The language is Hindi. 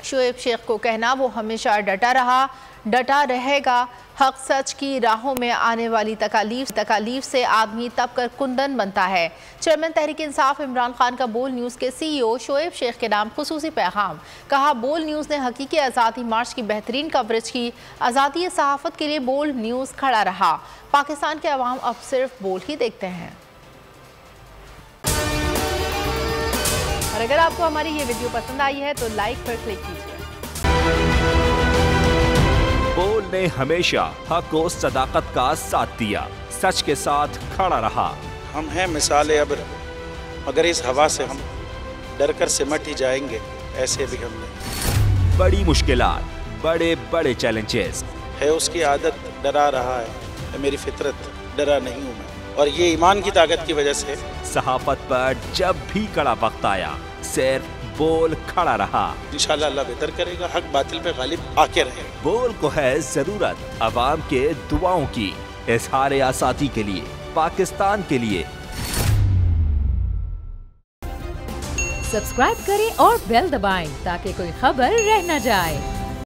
शोएब शेख को कहना, वो हमेशा डटा रहेगा। हक सच की राहों में आने वाली तकालीफ से आदमी तब कर कुंदन बनता है। चेयरमैन तहरीक इंसाफ इमरान खान का बोल न्यूज़ के CEO शोएब शेख के नाम खुसूसी पैगाम। कहा, बोल न्यूज़ ने हकीकी आज़ादी मार्च की बेहतरीन कवरेज की। आज़ादी सहाफ़त के लिए बोल न्यूज़ खड़ा रहा। पाकिस्तान के अवाम अब सिर्फ बोल ही देखते हैं। और अगर आपको हमारी ये वीडियो पसंद आई है तो लाइक पर क्लिक कीजिए। बोल ने हमेशा हक और सदाकत का साथ दिया, सच के साथ खड़ा रहा। हम हैं मिसाल अब्र, मगर इस हवा से हम डर कर सिमट ही जाएंगे। ऐसे भी हमने बड़ी मुश्किलात, बड़े बड़े चैलेंजेस है, उसकी आदत डरा रहा है। मेरी फितरत डरा नहीं हूँ मैं, और ये ईमान की ताकत की वजह से। सहाफत पर जब भी कड़ा वक्त आया, सिर्फ बोल खड़ा रहा। इंशाल्लाह अल्लाह बेहतर करेगा, हक बातिल पे गालिब आके रहेगा। बोल को है जरूरत अवाम के दुआओं की, इज़हार आज़ादी के लिए, पाकिस्तान के लिए। सब्सक्राइब करें और बेल दबाएं ताकि कोई खबर रह न जाए।